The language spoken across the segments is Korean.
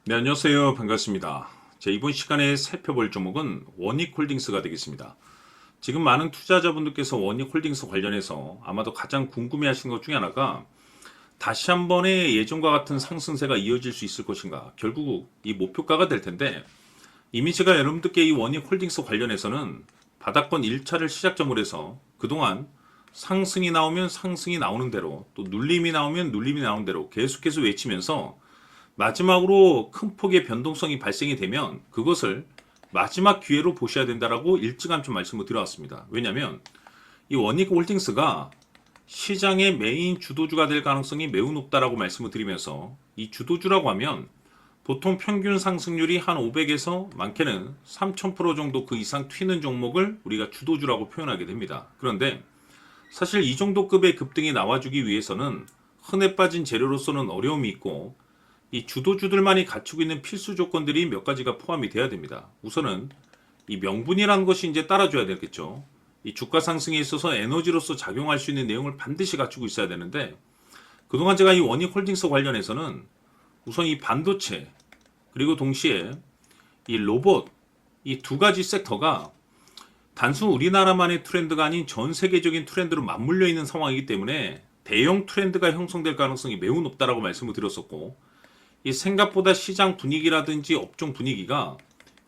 네, 안녕하세요. 반갑습니다. 이번 시간에 살펴볼 종목은 원익홀딩스가 되겠습니다. 지금 많은 투자자분들께서 원익홀딩스 관련해서 아마도 가장 궁금해하시는 것 중에 하나가 다시 한 번의 예전과 같은 상승세가 이어질 수 있을 것인가, 결국 이 목표가가 될 텐데, 이미 제가 여러분들께 이 원익홀딩스 관련해서는 바닥권 1차를 시작점으로 해서 그동안 상승이 나오면 상승이 나오는 대로, 또 눌림이 나오면 눌림이 나오는 대로 계속해서 외치면서 마지막으로 큰 폭의 변동성이 발생이 되면 그것을 마지막 기회로 보셔야 된다라고 일찌감치 말씀을 드려왔습니다. 왜냐하면 이 원익홀딩스가 시장의 메인 주도주가 될 가능성이 매우 높다라고 말씀을 드리면서, 이 주도주라고 하면 보통 평균 상승률이 한 500에서 많게는 3000% 정도 그 이상 튀는 종목을 우리가 주도주라고 표현하게 됩니다. 그런데 사실 이 정도 급의 급등이 나와주기 위해서는 흔해 빠진 재료로서는 어려움이 있고, 이 주도주들만이 갖추고 있는 필수 조건들이 몇 가지가 포함이 돼야 됩니다. 우선은 이 명분이라는 것이 이제 따라줘야 되겠죠. 이 주가 상승에 있어서 에너지로서 작용할 수 있는 내용을 반드시 갖추고 있어야 되는데, 그동안 제가 이 원익홀딩스 관련해서는 우선 이 반도체, 그리고 동시에 이 로봇, 이 두 가지 섹터가 단순 우리나라만의 트렌드가 아닌 전 세계적인 트렌드로 맞물려 있는 상황이기 때문에 대형 트렌드가 형성될 가능성이 매우 높다라고 말씀을 드렸었고, 이 생각보다 시장 분위기라든지 업종 분위기가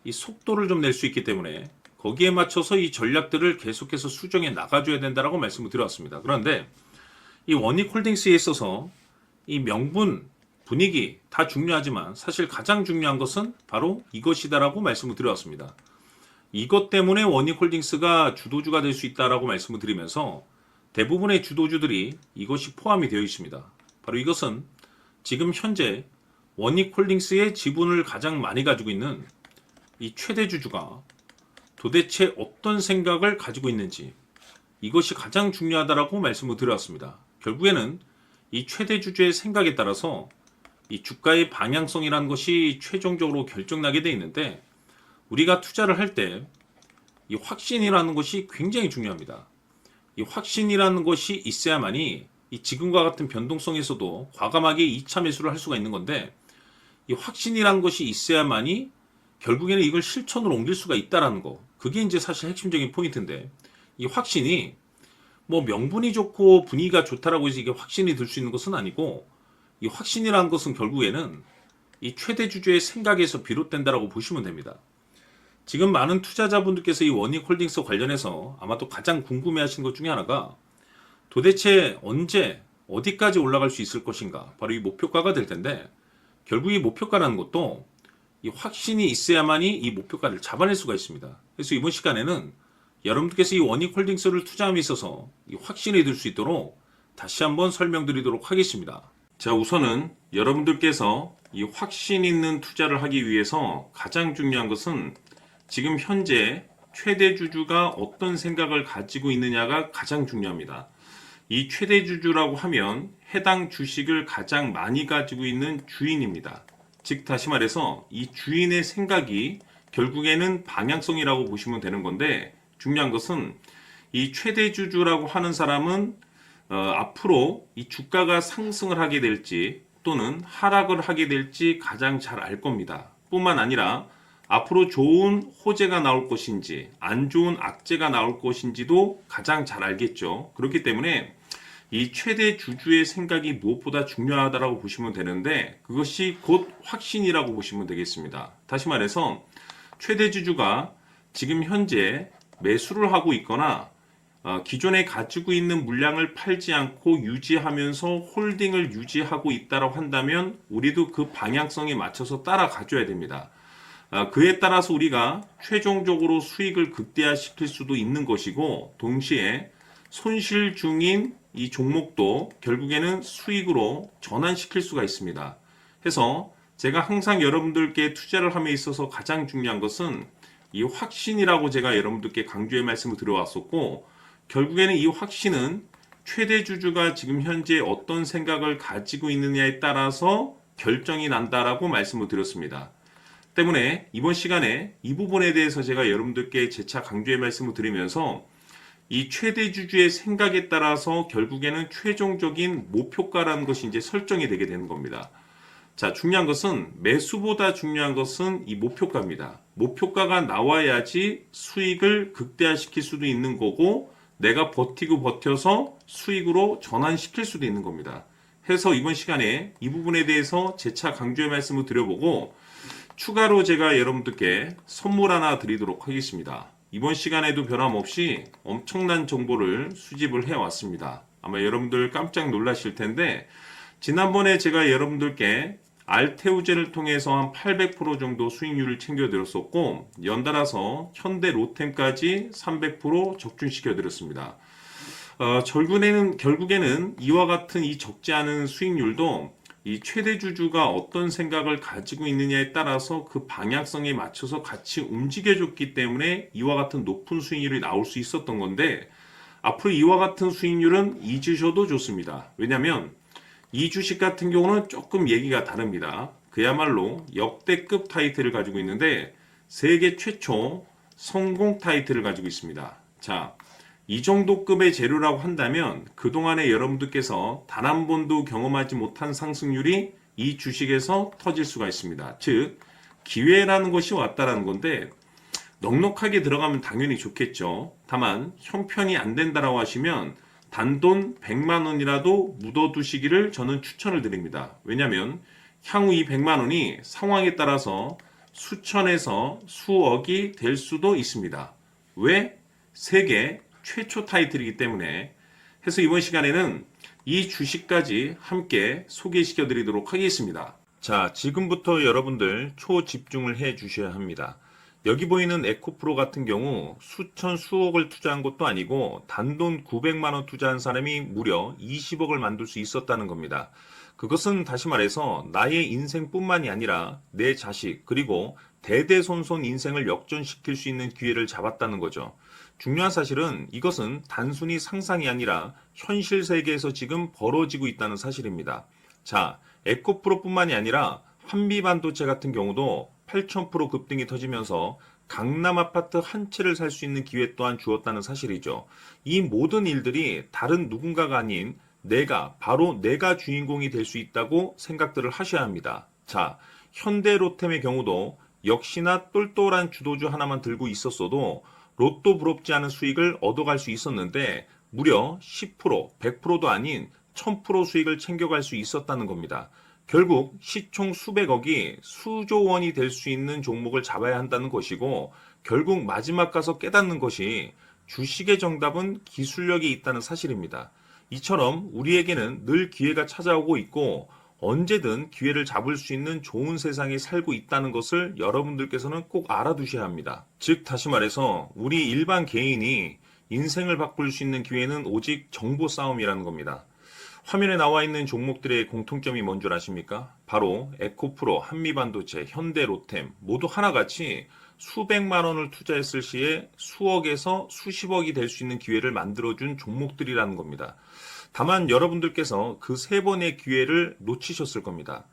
이 속도를 좀 낼 수 있기 때문에 거기에 맞춰서 이 전략들을 계속해서 수정해 나가줘야 된다라고 말씀을 드렸습니다. 그런데 이 원익홀딩스에 있어서 이 명분, 분위기 다 중요하지만 사실 가장 중요한 것은 바로 이것이다라고 말씀을 드렸습니다. 이것 때문에 원익홀딩스가 주도주가 될 수 있다라고 말씀을 드리면서 대부분의 주도주들이 이것이 포함이 되어 있습니다. 바로 이것은 지금 현재 원익홀딩스의 지분을 가장 많이 가지고 있는 이 최대 주주가 도대체 어떤 생각을 가지고 있는지, 이것이 가장 중요하다라고 말씀을 드렸습니다. 결국에는 이 최대 주주의 생각에 따라서 이 주가의 방향성이라는 것이 최종적으로 결정나게 돼 있는데, 우리가 투자를 할 때 이 확신이라는 것이 굉장히 중요합니다. 이 확신이라는 것이 있어야만이 이 지금과 같은 변동성에서도 과감하게 2차 매수를 할 수가 있는 건데, 이 확신이라는 것이 있어야만이 결국에는 이걸 실천으로 옮길 수가 있다라는 거, 그게 이제 사실 핵심적인 포인트인데, 이 확신이 뭐 명분이 좋고 분위기가 좋다라고 해서 이게 확신이 들 수 있는 것은 아니고, 이 확신이라는 것은 결국에는 이 최대 주주의 생각에서 비롯된다라고 보시면 됩니다. 지금 많은 투자자분들께서 이 원익홀딩스 관련해서 아마도 가장 궁금해하시는 것 중에 하나가 도대체 언제 어디까지 올라갈 수 있을 것인가, 바로 이 목표가가 될 텐데, 결국 이 목표가라는 것도 이 확신이 있어야만이 이 목표가를 잡아낼 수가 있습니다. 그래서 이번 시간에는 여러분들께서 이 원익홀딩스를 투자함에 있어서 이 확신이 들 수 있도록 다시 한번 설명드리도록 하겠습니다. 자, 우선은 여러분들께서 이 확신 있는 투자를 하기 위해서 가장 중요한 것은 지금 현재 최대 주주가 어떤 생각을 가지고 있느냐가 가장 중요합니다. 이 최대 주주라고 하면 해당 주식을 가장 많이 가지고 있는 주인입니다. 즉 다시 말해서 이 주인의 생각이 결국에는 방향성이라고 보시면 되는 건데, 중요한 것은 이 최대 주주라고 하는 사람은 앞으로 이 주가가 상승을 하게 될지 또는 하락을 하게 될지 가장 잘 알 겁니다. 뿐만 아니라 앞으로 좋은 호재가 나올 것인지 안 좋은 악재가 나올 것인지도 가장 잘 알겠죠. 그렇기 때문에 이 최대 주주의 생각이 무엇보다 중요하다고 보시면 되는데, 그것이 곧 확신이라고 보시면 되겠습니다. 다시 말해서 최대 주주가 지금 현재 매수를 하고 있거나 기존에 가지고 있는 물량을 팔지 않고 유지하면서 홀딩을 유지하고 있다고 한다면 우리도 그 방향성에 맞춰서 따라가줘야 됩니다. 그에 따라서 우리가 최종적으로 수익을 극대화시킬 수도 있는 것이고, 동시에 손실 중인 이 종목도 결국에는 수익으로 전환시킬 수가 있습니다. 해서 제가 항상 여러분들께 투자를 함에 있어서 가장 중요한 것은 이 확신이라고 제가 여러분들께 강조의 말씀을 드려왔었고, 결국에는 이 확신은 최대 주주가 지금 현재 어떤 생각을 가지고 있느냐에 따라서 결정이 난다라고 말씀을 드렸습니다. 때문에 이번 시간에 이 부분에 대해서 제가 여러분들께 재차 강조의 말씀을 드리면서 이 최대 주주의 생각에 따라서 결국에는 최종적인 목표가라는 것이 이제 설정이 되게 되는 겁니다. 자, 중요한 것은 매수보다 중요한 것은 이 목표가입니다. 목표가가 나와야지 수익을 극대화시킬 수도 있는 거고 내가 버티고 버텨서 수익으로 전환시킬 수도 있는 겁니다. 해서 이번 시간에 이 부분에 대해서 재차 강조의 말씀을 드려보고 추가로 제가 여러분들께 선물 하나 드리도록 하겠습니다. 이번 시간에도 변함없이 엄청난 정보를 수집을 해왔습니다. 아마 여러분들 깜짝 놀라실 텐데 지난번에 제가 여러분들께 알테우젠을 통해서 한 800% 정도 수익률을 챙겨드렸었고 연달아서 현대 로템까지 300% 적중시켜드렸습니다. 결국에는 이와 같은 이 적지 않은 수익률도 이 최대 주주가 어떤 생각을 가지고 있느냐에 따라서 그 방향성에 맞춰서 같이 움직여줬기 때문에 이와 같은 높은 수익률이 나올 수 있었던 건데 앞으로 이와 같은 수익률은 잊으셔도 좋습니다. 왜냐하면 이 주식 같은 경우는 조금 얘기가 다릅니다. 그야말로 역대급 타이틀을 가지고 있는데 세계 최초 성공 타이틀을 가지고 있습니다. 자, 이 정도 급의 재료라고 한다면 그동안에 여러분들께서 단 한 번도 경험하지 못한 상승률이 이 주식에서 터질 수가 있습니다. 즉 기회라는 것이 왔다라는 건데 넉넉하게 들어가면 당연히 좋겠죠. 다만 형편이 안 된다라고 하시면 단돈 100만 원이라도 묻어두시기를 저는 추천을 드립니다. 왜냐하면 향후 이 100만 원이 상황에 따라서 수천에서 수억이 될 수도 있습니다. 왜? 세계 최초 타이틀이기 때문에. 해서 이번 시간에는 이 주식까지 함께 소개시켜 드리도록 하겠습니다. 자, 지금부터 여러분들 초집중을 해 주셔야 합니다. 여기 보이는 에코프로 같은 경우 수천 수억을 투자한 것도 아니고 단돈 900만 원 투자한 사람이 무려 20억을 만들 수 있었다는 겁니다. 그것은 다시 말해서 나의 인생뿐만이 아니라 내 자식 그리고 대대손손 인생을 역전시킬 수 있는 기회를 잡았다는 거죠. 중요한 사실은 이것은 단순히 상상이 아니라 현실 세계에서 지금 벌어지고 있다는 사실입니다. 자, 에코프로뿐만이 아니라 한미반도체 같은 경우도 8,000% 급등이 터지면서 강남 아파트 한 채를 살 수 있는 기회 또한 주었다는 사실이죠. 이 모든 일들이 다른 누군가가 아닌 바로 내가 주인공이 될 수 있다고 생각들을 하셔야 합니다. 자, 현대로템의 경우도 역시나 똘똘한 주도주 하나만 들고 있었어도 로또 부럽지 않은 수익을 얻어갈 수 있었는데 무려 10%, 100%도 아닌 1000% 수익을 챙겨갈 수 있었다는 겁니다. 결국 시총 수백억이 수조 원이 될 수 있는 종목을 잡아야 한다는 것이고 결국 마지막 가서 깨닫는 것이 주식의 정답은 기술력이 있다는 사실입니다. 이처럼 우리에게는 늘 기회가 찾아오고 있고 언제든 기회를 잡을 수 있는 좋은 세상에 살고 있다는 것을 여러분들께서는 꼭 알아두셔야 합니다. 즉 다시 말해서 우리 일반 개인이 인생을 바꿀 수 있는 기회는 오직 정보 싸움이라는 겁니다. 화면에 나와 있는 종목들의 공통점이 뭔 줄 아십니까? 바로 에코프로, 한미반도체, 현대로템 모두 하나같이 수백만 원을 투자했을 시에 수억에서 수십억이 될 수 있는 기회를 만들어준 종목들이라는 겁니다. 다만 여러분들께서 그 세 번의 기회를 놓치셨을 겁니다.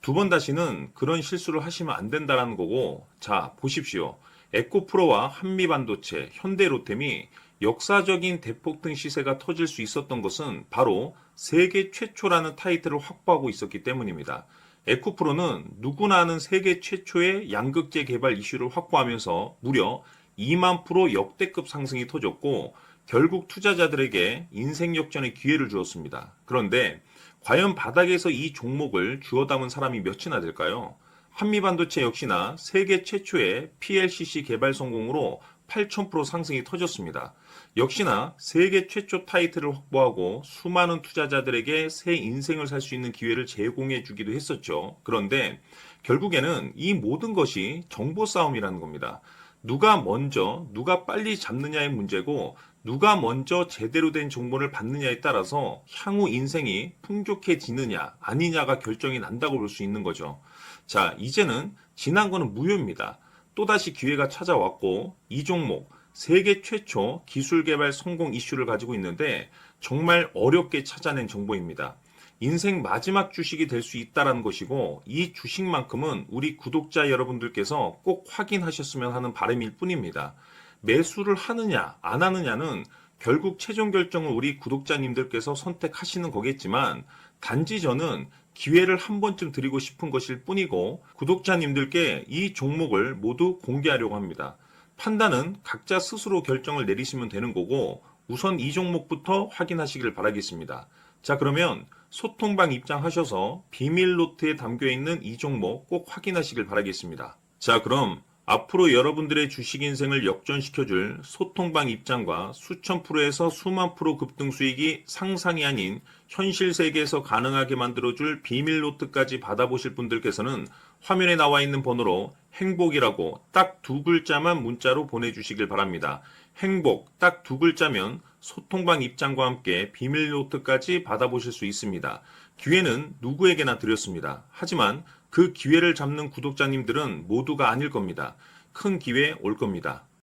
두 번 다시는 그런 실수를 하시면 안 된다는 거고 자 보십시오. 에코프로와 한미반도체, 현대로템이 역사적인 대폭등 시세가 터질 수 있었던 것은 바로 세계 최초라는 타이틀을 확보하고 있었기 때문입니다. 에코프로는 누구나 아는 세계 최초의 양극재 개발 이슈를 확보하면서 무려 2만 프로 역대급 상승이 터졌고 결국 투자자들에게 인생 역전의 기회를 주었습니다. 그런데 과연 바닥에서 이 종목을 주워 담은 사람이 몇이나 될까요? 한미반도체 역시나 세계 최초의 PLCC 개발 성공으로 8,000% 상승이 터졌습니다. 역시나 세계 최초 타이틀을 확보하고 수많은 투자자들에게 새 인생을 살 수 있는 기회를 제공해 주기도 했었죠. 그런데 결국에는 이 모든 것이 정보 싸움이라는 겁니다. 누가 먼저, 누가 빨리 잡느냐의 문제고 누가 먼저 제대로 된 정보를 받느냐에 따라서 향후 인생이 풍족해지느냐 아니냐가 결정이 난다고 볼 수 있는 거죠. 자, 이제는 지난 거는 무효입니다. 또다시 기회가 찾아왔고 이 종목 세계 최초 기술 개발 성공 이슈를 가지고 있는데 정말 어렵게 찾아낸 정보입니다. 인생 마지막 주식이 될 수 있다는 것이고 이 주식만큼은 우리 구독자 여러분들께서 꼭 확인하셨으면 하는 바람일 뿐입니다. 매수를 하느냐 안 하느냐는 결국 최종 결정을 우리 구독자님들께서 선택하시는 거겠지만 단지 저는 기회를 한 번쯤 드리고 싶은 것일 뿐이고 구독자님들께 이 종목을 모두 공개하려고 합니다. 판단은 각자 스스로 결정을 내리시면 되는 거고 우선 이 종목부터 확인하시길 바라겠습니다. 자, 그러면 소통방 입장하셔서 비밀 노트에 담겨 있는 이 종목 꼭 확인하시길 바라겠습니다. 자, 그럼 앞으로 여러분들의 주식 인생을 역전시켜줄 소통방 입장과 수천 프로에서 수만 프로 급등 수익이 상상이 아닌 현실 세계에서 가능하게 만들어줄 비밀 노트까지 받아보실 분들께서는 화면에 나와 있는 번호로 행복이라고 딱 두 글자만 문자로 보내주시길 바랍니다. 행복 딱 두 글자면 소통방 입장과 함께 비밀 노트까지 받아보실 수 있습니다. 기회는 누구에게나 드렸습니다. 하지만 그 기회를 잡는 구독자님들은 모두가 아닐 겁니다. 큰 기회 올 겁니다.